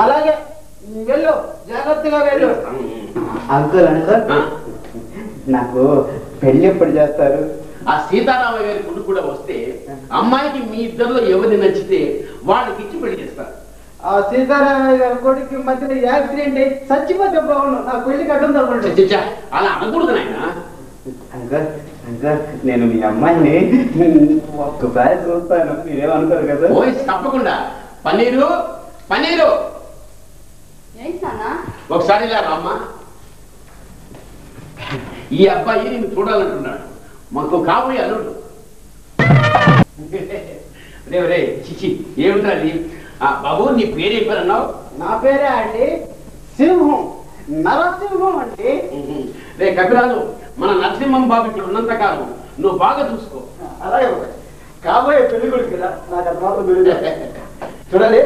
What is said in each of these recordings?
అలాగే వెళ్ళు, జాగ్రత్తగా వెళ్ళు. అంకుల్ అంకుల్, నాకు పెళ్లి ఎప్పుడు చేస్తారు? ఆ సీతారామయ్య గారి కొడుకు కూడా వస్తే అమ్మాయికి మీ ఇద్దరిలో ఎవరిని నచ్చితే వాళ్ళకి ఇచ్చి పెళ్లి చేస్తారు. ఆ సీతారామయ్య గారి కొడుకు మధ్యలో యాక్సిడెంట్ అయి చచ్చిపోతే బాగున్నాను. నా పెళ్లి కట్టం అలా అనకూడదు నాయన. అంకుల్ అంకుల్, నేను మీ అమ్మాయిని ఒక్కసారి చూస్తాను, మీరేమనుకోరు కదా? వాయిస్ తప్పకుండా. పన్నీరు పన్నీరు ఒకసారి ఇలా రామ్మా. ఈ అబ్బాయి నేను చూడాలంటున్నాడు, మాకు కాబోయే అల్లుడు. రే రే చిచి ఏమిటా అది? బాబు నీ పేరేం పేరు అన్నావు? నా పేరే అండి సింహం, నరసింహం అండి. రే కపిరాజు, మన నరసింహం బాబు ఇక్కడ ఉన్నంత కాలం నువ్వు బాగా చూసుకో. అలాగే కాబోయే పెళ్లి కొడుకు కదా, నాకు అది మాత్రం చూడాలి.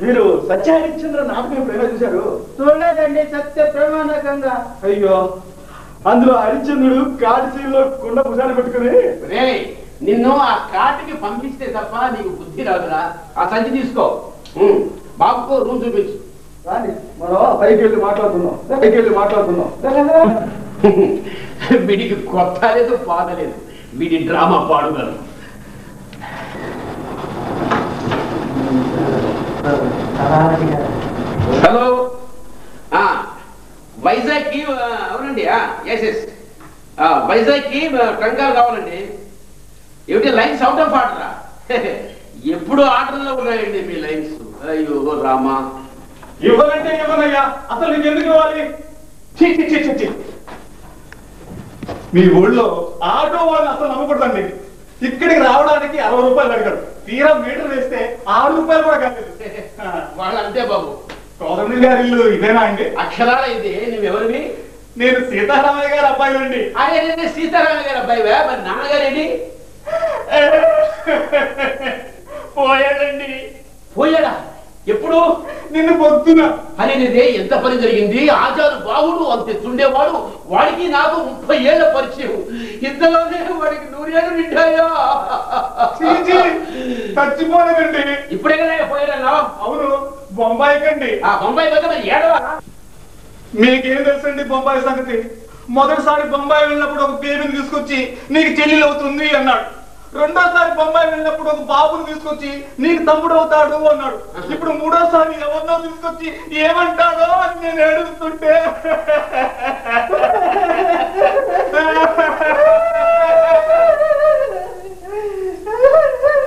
మీరు సత్య హరిశ్చంద్ర నాటకం ఎప్పుడైనా చూశారు? చూడలేదండి. సత్య ప్రమాణకంగా. అయ్యో, అందులో హరిశ్చంద్రుడు కాటిసీలో కుండ భుజాన్ని పెట్టుకుని. రే నిన్ను ఆ కాటికి పంపిస్తే తప్ప నీకు బుద్ధి రాదురా. ఆ సంచి తీసుకో, బాబుకు రూమ్ చూపించు. మనం పైకి వెళ్ళి మాట్లాడుతున్నాం. వీడికి కొత్త లేదు పాత లేదు, వీడి డ్రామా పాడుగలరు. హలో, వైజాగ్ కి అవునండి. ఎస్ ఎస్, వైజాగ్ కి ట్రంకాలు కావాలండి. ఏమిటి లైన్స్ అవుట్ ఆఫ్ ఆర్డరా? ఎప్పుడు ఆర్డర్లో ఉన్నాయండి మీ లైన్స్. అయ్యో రామా. ఇవ్వాలంటే ఇవ్వనయ్యా, అసలు నీకు ఎందుకు ఇవ్వాలి? మీ ఊళ్ళో ఆటో వాళ్ళు అసలు నమ్మకూడదండి. ఇక్కడికి రావడానికి 60 రూపాయలు అడిగారు, తీరా మీటర్ వేస్తే 6 రూపాయలు కూడా కాలేదు. వాళ్ళు అంతే బాబు. సోదరుని గారి ఇల్లు ఇదేనా అండి? అక్షరాల ఇదే. నువ్వెవరివి? నేను సీతారామయ్య గారి అబ్బాయి అండి. అదే సీతారామయ్య గారి అబ్బాయివా? మరి నాన్నగారేంటి? పోయాడండి. పోయాడా? ఎప్పుడు? నిన్ను పొద్దున. అనేదే ఎంత పని జరిగింది. ఆచారు బాహుడు అంతే తుండేవాడు. వాడికి నాకు 30 ఏళ్ల పరిచయం. ఇంతలోనే వాడికి 100 ఏళ్ళు నిండాయా? చచ్చిపోలేదండి. ఇప్పుడే కదా పోయాడన్నా? అవును, బొంబాయికండి. ఆ బొంబాయి కదా మరి ఏడవా? మీకేం తెలుసండి బొంబాయి సంగతి? మొదటిసారి బొంబాయి వెళ్ళినప్పుడు ఒక బేబీని తీసుకొచ్చి నీకు చెల్లెలు అవుతుంది అన్నాడు. రెండోసారి బొంబాయి వెళ్ళినప్పుడు ఒక బాబుని తీసుకొచ్చి నీకు తమ్ముడు అవుతాడు అన్నాడు. ఇప్పుడు మూడోసారి ఎవరినో తీసుకొచ్చి ఏమంటాడో అని నేను ఏడుస్తుంటే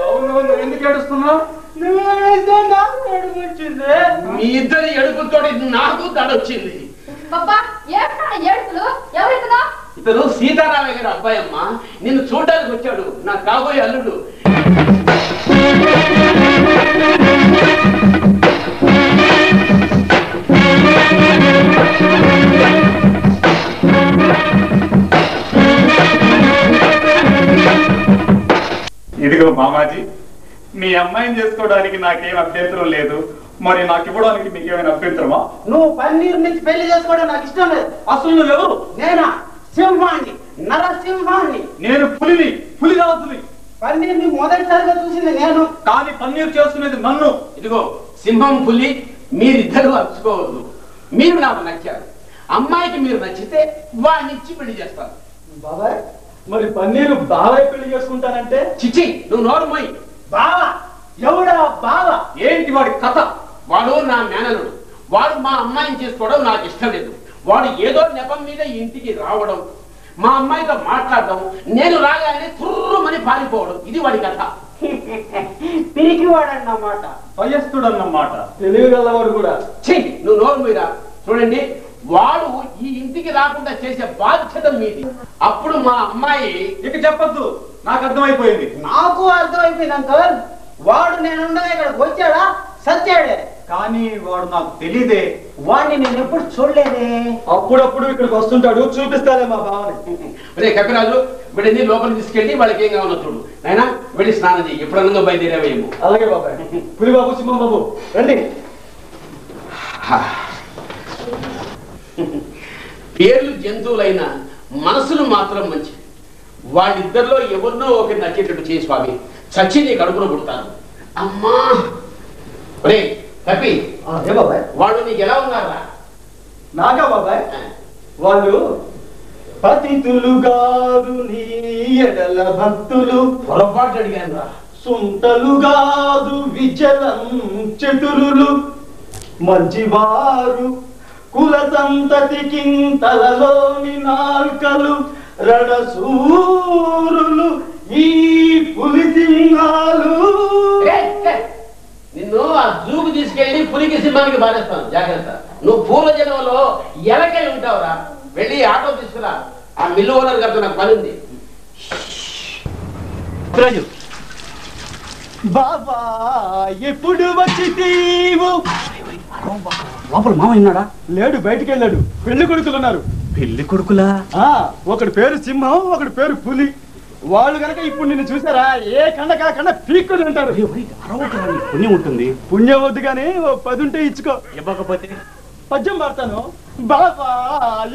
అవును, ఎందుకు ఏడుస్తున్నావు? మీ ఇద్దరి ఎడుపుతో నాకు దడొచ్చింది. ఇతను సీతారామయ్య గారి అబ్బాయి అమ్మా. నిన్ను చూడడానికి వచ్చాడు, నా కాబోయే అల్లుడు. ఇదిగో మామాజీ, మీ అమ్మాయిని చేసుకోవడానికి నాకేం అభ్యంతరం లేదు. మరి నాకు ఇవ్వడానికి మీకేమైనా అభ్యంతరమా? నువ్వు పన్నీరు నుంచి పెళ్లి చేసుకోవడం నాకు ఇష్టం లేదు. అసలు నువ్వెవరు? నేనా? సింహాన్ని, నరసింహాన్ని. నేను పులిని, పులిరాజుని. పన్నీర్ని మొదటిసారిగా చూసింది నేను, కానీ పన్నీరు చేస్తున్నది నన్ను. ఇదిగో సింహం పులి, మీరిద్దరూ అరుచుకోవద్దు. మీరు నాకు నచ్చారు. అమ్మాయికి మీరు నచ్చితే వాడినిచ్చి పెళ్లి చేస్తాను. బాబాయ్, మరి పన్నీరు బాబాయ్ పెళ్లి చేసుకుంటానంటే? చిచి, నువ్వు నోరు మోయి. బావా? ఎవడా బావ? ఏంటి వాడి కథ? వాడు నా మేనలుడు. వాడు మా అమ్మాయిని చేసుకోవడం నాకు ఇష్టం లేదు. వాడు ఏదో నెపం మీద ఇంటికి రావడం, మా అమ్మాయితో మాట్లాడడం, నేను రాగానే తుర్రుమని పారిపోవడం, ఇది వాడి కథ. పిరికివాడన్నమాట, భయస్తుడన్నమాట, తెలియగలవాడు కూడా. చెయ్యి, నువ్వు నోరు మీరా. చూడండి, వాడు ఈ ఇంటికి రాకుండా చేసే బాధ్యత మీది. అప్పుడు మా అమ్మాయి ఇక చెప్పద్దు, నాకు అర్థమైపోయింది. నాకు అర్థమైపోయింది అంకల్. వాడు నేనుండగా ఇక్కడికి వచ్చాడా సత్యాడే, కానీ వాడు నాకు తెలీదే. వాడిని నేను ఎప్పుడు చూడలేదే. అప్పుడప్పుడు ఇక్కడికి వస్తుంటాడు, చూపిస్తాలే మా బావని. రే కపిరాజు, వీడిని లోపలికి తీసుకెళ్ళి వాళ్ళకి ఏం కావాలో చూడు. అయినా వెళ్ళి స్నానం చేయి, ఎప్పుడన్నా బయలుదేరావేమో. అలాగే బాబాయ్. పులి బాబు, సింహం బాబు రండి. పేర్లు జంతువులైన మనసులు మాత్రం మంచిది. వాళ్ళిద్దరిలో ఎవరినో ఒకటి నచ్చేటట్టు చేయి స్వామి, చచ్చి నీ కడుపులో పుడతాను. అమ్మా రే కపి, ఏ బాబాయ్ వాళ్ళు నీకు ఎలా ఉన్నారా? నాగా బాబాయ్, వాళ్ళు పతితులు గారు నీ ఎడల భక్తులు. పొరపాటు అడిగాను రా. సుంటలు గాదు విచలం చతురులు, మంచివారు కుల సంతతికి తలలోని నాల్కలు, రణసూరులు ఈ పులి సింహాలు. నిన్ను ఆ జూకు తీసుకెళ్ళి పులికి సింహానికి బారేస్తాను, జాగ్రత్త. నువ్వు పూల జనంలో ఎలకై ఉంటావురా. వెళ్ళి ఆటో తీసుకురా. ఆ మిల్లు ఓనర్ గారితో నాకు పని ఉంది. రాజు బాబా ఎప్పుడు వచ్చి తీవు. లోపల మామ ఉన్నాడా? లేడు, బయటికి వెళ్ళాడు. పెళ్లి కొడుకులు ఉన్నారు. పెళ్లి కొడుకులా? ఒకటి పేరు సింహం, ఒకటి పేరు పులి. వాళ్ళు కనుక ఇప్పుడు నిన్ను చూసారా ఏ కండ కాకుండా పీక్కుని అంటారు. పుణ్యం ఉంటుంది. పుణ్యం వద్దు కానీ 10 ఉంటే ఇచ్చుకో. ఇవ్వకపోతే పద్యం పడతాను. బాబా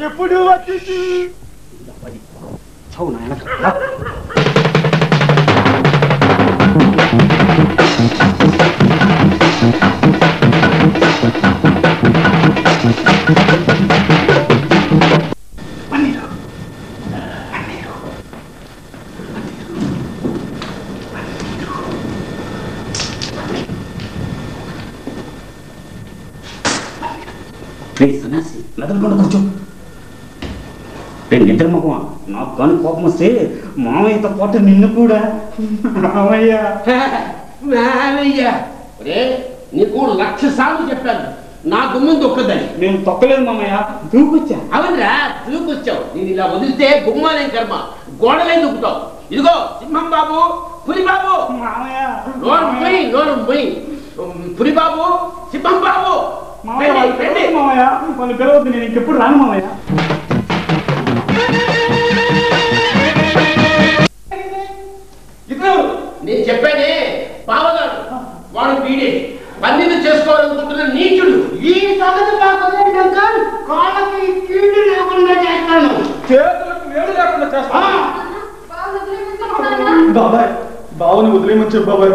ఎప్పుడు వచ్చి చౌ నాయన. సన్యాసి నదలకుండా కూర్చో. నిద్ర మగమా, నాకు కానీ కోపం వస్తే మామయ్యతో పాటు నిన్ను కూడా. మామయ్య మామయ్య నీకు 1,00,000 సార్లు చెప్పాను నా గుమ్మం దొక్కదని. నేను తొక్కలేదు మామయ్య, దూకొచ్చా. అవునరా, దూకొచ్చావు. నేను ఇలా వదిలితే గుమ్మాలేం కర్మ, గోడలే దూకుతావు. ఇదిగో సింహం బాబు, పులి బాబు. మామయ్య నోరు మొయ్. పులి బాబు, సింహం బాబు. మామయ్య వాళ్ళు పిలవద్దు, నేను ఇంకెప్పుడు రాను మామయ్య. నేను చెప్పానే బావగాడు, వాడు వీడే పన్నీరు చేసుకోవాలనుకుంటున్న నీచుడు. ఈ సంగతి కాళ్ళకి కీడు లేకుండా చేస్తాను, చేతులకు వేలు లేకుండా చేస్తాను. బాబాయ్ బావుని వదిలేయమని చెప్పు బాబాయ్.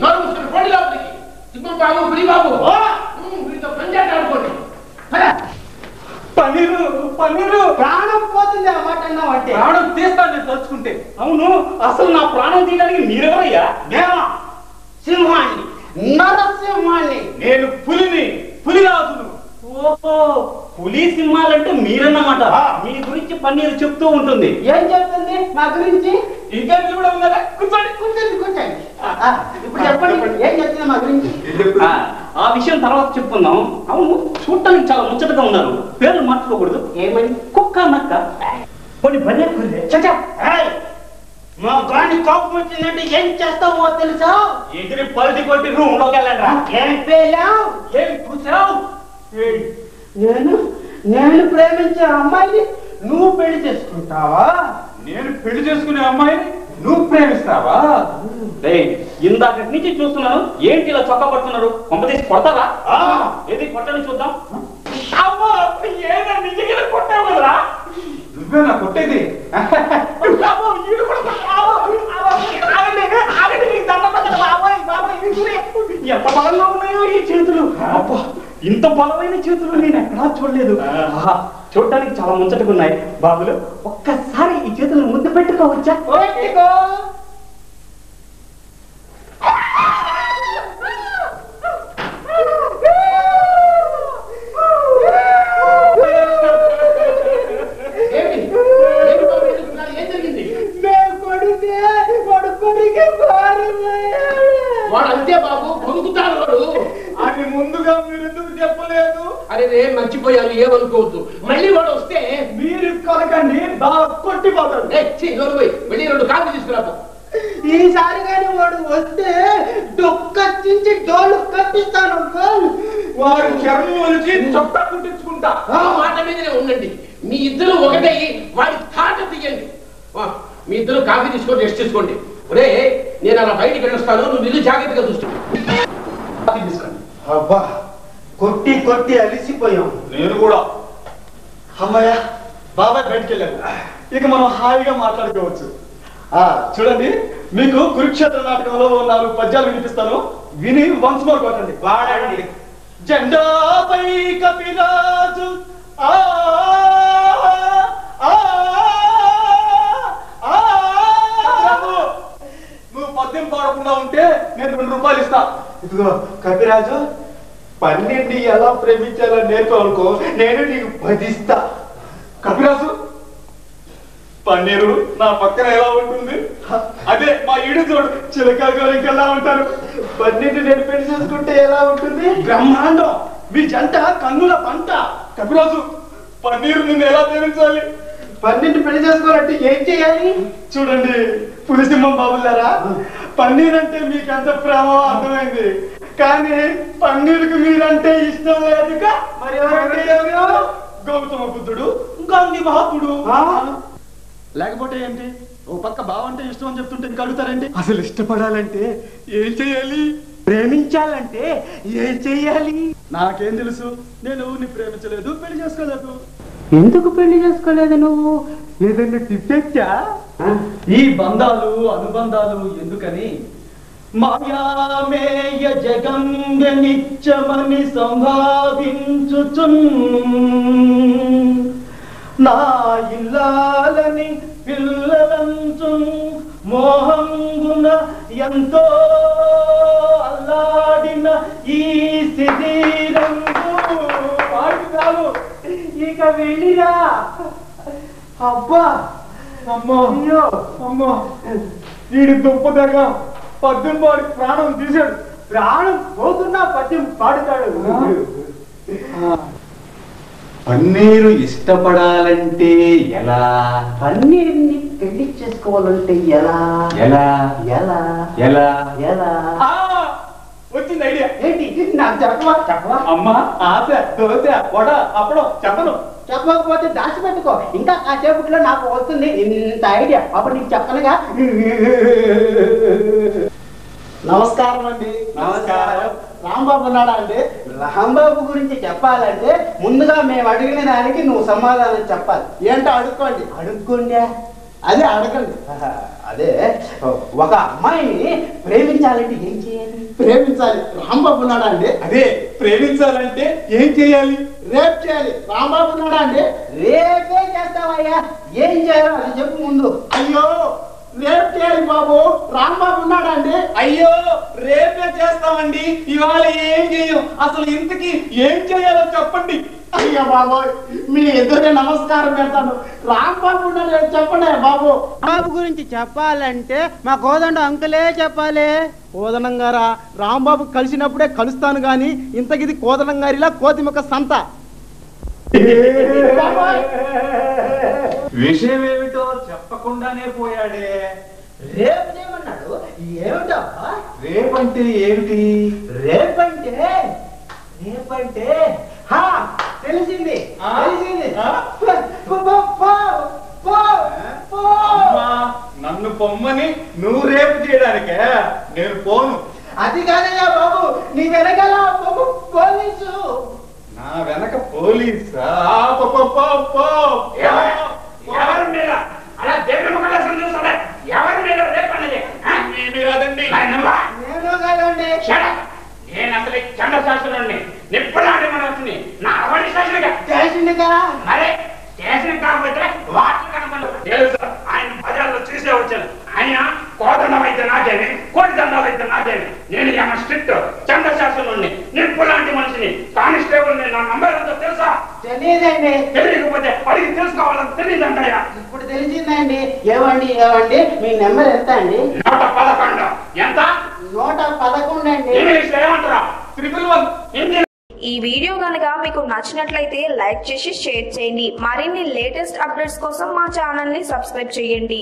నోరు మూసుకుని పోటీ లోపలికి. సింహం బాబు, పులి బాబు వీరితో పంచాయతీ ఆడుకోండి. పన్నీరు ప్రాణం పోతుంది ఆ మాట అన్నావంటే. ప్రాణం తీస్తాను నేను తలుచుకుంటే. అవును, అసలు నా ప్రాణం తీయడానికి మీరెవరయ్యా? దేవా, సింహాన్ని, నరసింహాన్ని. నేను పులిరాజును. ఓహో, పులి సింహాలంటే మీరన్నమాట. మీ గురించి పన్నీరు చెప్తూ ఉంటుంది. ఏం చెప్తుంది మా గురించి? ఇంకెందుకు కూడా ఉన్నారా? కూర్చోండి. ఇప్పుడు చెప్పండి, ఏం చెప్తుంది మా గురించి? ఆ విషయం తర్వాత చెప్పుకుందాం. అవును, చూడటానికి చాలా ముచ్చటగా ఉన్నారు. పేర్లు మార్చుకోకూడదు. ఏమని? కుక్క నక్క కొన్ని భలే కుర్రే. మా గాని కోపం వచ్చిందంటే ఏం చేస్తావో తెలుసా? ఎగిరి పల్టి కొట్టి రూమ్ లోకి వెళ్ళండి. ఏం పేలావు, ఏం కూర్చావు? నేను ప్రేమించే అమ్మాయిని నువ్వు పెళ్లి చేసుకుంటావా? నేను పెళ్లి చేసుకునే అమ్మాయిని నువ్వు ప్రేమిస్తావా? ఇందాక నుంచి చూస్తున్నాను, ఏంటి ఇలా చొక్కా పడుతున్నారు? కొంపదీసి కొడతారా? ఏది కొట్టని చూద్దాం. అమ్మా, ఏదో నిజంగా కొట్టావు కదరా? నువ్వేనా కొట్టేది? ఎంత బలంగా ఉన్నాయో ఈ చేతులు. అబ్బా, ఇంత బలమైన చేతులు నేను ఎక్కడా చూడలేదు. చూడటానికి చాలా ముచ్చటగా ఉన్నాయి. బాబులు, ఒక్కసారి ఈ చేతులను ముద్దు పెట్టుకోవచ్చా? వాడు అంతే బాబు, కొనుక్కుతాడు వాడు. అది ముందుగా మీరు ఎందుకు చెప్పలేదు? అరే నేను మర్చిపోయాను, ఏమనుకోవద్దు. మళ్ళీ వాడు వస్తే మీరు కొనకండి, బాగా కొట్టిపోతాడు. వెళ్ళి 2 కాళ్ళు తీసుకురా. నాకు. ఈసారి కానీ వాడు వస్తే డొక్కించి డోలు కట్టిస్తాను అంకుల్. వారి చర్మం నుంచి చొక్కా కుట్టించుకుంటా. ఆ మాట మీదనే ఉండండి. మీ ఇద్దరు ఒకటే వాడి తాట తీయండి. మీ ఇద్దరు కాఫీ తీసుకొని రెస్ట్ తీసుకోండి. ఒరే నేను అలా బయటికి వెళ్ళొస్తాను, నువ్వు ఇల్లు జాగ్రత్తగా చూసుకోండి. తీసుకోండి. అబ్బా కొట్టి కొట్టి అలిసిపోయాం. నేను కూడా. అమ్మయ్య బాబాయ్ బయటికి వెళ్ళాను. ఇక మనం హాయిగా మాట్లాడుకోవచ్చు. చూడండి, మీకు కురుక్షేత్ర నాటకంలో 4 పద్యాలు వినిపిస్తాను. విని వన్స్ మోర్ కొట్టండి. వాడండి. జెండాపై కపిరాజు ఆ నువ్వు పద్యం పాడకుండా ఉంటే నేను 2 రూపాయలు ఇస్తా. ఇదిగో కపిరాజు, పన్నెండు ఎలా ప్రేమించాలో నేర్పాలనుకో, నేను నీకు 10 ఇస్తా. కపిరాజు, పన్నీరు నా పక్కన ఎలా ఉంటుంది? అదే మా ఈడు చూడు, చిలక గోరింకెలా ఉంటారు. 12 నేను పెళ్లి చేసుకుంటే ఎలా ఉంటుంది? బ్రహ్మాండం. మీ జంట కన్నుల పంట. కపిరాజు, పన్నీరు నిన్ను ఎలా ప్రేమించాలి? 12 పెళ్లి చేసుకోవాలంటే ఏం చేయాలి? చూడండి పులిసింహం బాబులారా, పన్నీర్ అంటే మీకు ఎంత ప్రేమ అర్థమైంది, కానీ పన్నీరుకి మీరంటే ఇష్టం లేదుగా. మరి ఎవరంటే ఎవరు? గౌతమ బుద్ధుడు, గాంధీ మహాత్ముడు. లేకపోతే ఏంటి? ఓ పక్క బావంటే ఇష్టం అని చెప్తుంటే ఇంకా అడుగుతారండి. అసలు ఇష్టపడాలంటే ఏం చెయ్యాలి? ప్రేమించాలంటే ఏం చెయ్యాలి? నాకేం తెలుసు, నేను ఎవరిని ప్రేమించలేదు, పెళ్లి చేసుకోలేదు. ఎందుకు పెళ్లి చేసుకోలేదు నువ్వు? ఏదైనా టిప్పెచ్చా? ఈ బంధాలు అనుబంధాలు ఎందుకని మాయామేయ జగంగ నిత్యమని సంభావించుచున్ నా ఇల్లాలని పిల్లలంచు మోహంగున ఎంతో అల్లాడిన ఈ శరీరంగు పాడుతాను ఇక వెళ్ళిరా. అబ్బా అమ్మో అయ్యో అమ్మో, వీడి దుప్పదగా పద్యం పాడి ప్రాణం తీశాడు. ప్రాణం పోతున్నా పద్యం పాడుతాడు. పన్నీరు ఇష్టపడాలంటే ఎలా? పన్నీరుని పెళ్లి చేసుకోవాలంటే ఎలా? ఎలా ఎలా ఎలా ఎలా? వచ్చింది ఐడియా. ఏంటి? నాకు చెప్పవా? చెప్పవా? అమ్మా, ఆశ, దోశ, వడ, అప్పడం చెప్పను. చెప్పకపోతే దాచిపెట్టుకో, ఇంకా కాసేపట్లో నాకు వస్తుంది ఇంత ఐడియా, అప్పుడు నీకు చెప్పనుగా. నమస్కారం అండి. నమస్కారం. రాంబాబు ఉన్నాడా అండి? రాంబాబు గురించి చెప్పాలంటే ముందుగా మేము అడిగిన దానికి నువ్వు సమాధానం చెప్పాలి. ఏంటో అడుక్కోండి. అడుక్కోండి. అదే అడగండి. అదే ఒక అమ్మాయిని ప్రేమించాలంటే ఏం చేయాలి? ప్రేమించాలి. రాంబాబు ఉన్నాడా అండి? అదే ప్రేమించాలంటే ఏం చేయాలి? రేప్ చేయాలి. రాంబాబు ఉన్నాడా అండి? రేపే చేస్తావయ్యా. ఏం చేయాలో అది చెప్పు ముందు. అయ్యో రేప్ చేయాలి బాబు. రాంబాబు ఉన్నాడా అండి? అయ్యో రేపే చేస్తామండి, ఇవాళ ఏం చేయం. అసలు ఇంతకీ ఏం చేయాలో చెప్పండి. అయ్యో బాబు, మీ ఇద్దరే నమస్కారం పెడతాను. రాంబాబు ఉన్నాడు చెప్పండి బాబు. బాబు గురించి చెప్పాలంటే మా కోదండ అంకులే చెప్పాలి. కోదండం గారా, రాంబాబు కలిసినప్పుడే కలుస్తాను గాని ఇంతకిది కోదండం గారిలా కోతిమొక్క సంత. విషయం ఏమిటో చెప్పకుండానే పోయాడే. రేపు ఏమన్నాడు? ఏమిటా రేపంటే ఏమిటి? రేపంటే తెలిసింది తెలిసింది. నన్ను పొమ్మని నువ్వు రేపు చేయడానికే నేను పోను. అది కాదయ్యా బాబు, నీ వెనకాల పోలీసు. నా వెనక పోలీసా? ఎవరి మీద అలా దేవుడి ముఖంలో చూస్తాడే? ఎవరి మీద రేపన్నది? కాదండి. నేను కాదండి. నేను అసలు చంద్రశాస్త్రుని నిప్పులాంటి మనసుని నా అవన్నీ చేసింది కదా. అరే స్టేషన్ కాకపోతే వాటర్ కనపడదు. తెలుసు, ఆయన బజార్లో చూసే వచ్చాను. ఆయన కోదండం అయితే నాకేమి, కోటి దండాలు అయితే నాకేమి. నేను ఏమన్నా స్ట్రిక్ట్ చంద్రశాస్త్రుని నిప్పులాంటి మనిషిని, కానిస్టేబుల్ నా నంబర్ ఎంతో తెలుసా? తెలియదండి. తెలియకపోతే అడిగి తెలుసుకోవాలని తెలియదంటయ్యా. ఇప్పుడు తెలిసిందండి. ఏవండి మీ నెంబర్ ఎంత అండి? 111. ఎంత? 111 అండి. ఇంగ్లీష్ ఏమంటారా? 111. ఈ వీడియో గనుక మీకు నచ్చినట్లయితే లైక్ చేసి షేర్ చేయండి. మరిన్ని లేటెస్ట్ అప్డేట్స్ కోసం మా ఛానల్ ని సబ్స్క్రైబ్ చేయండి.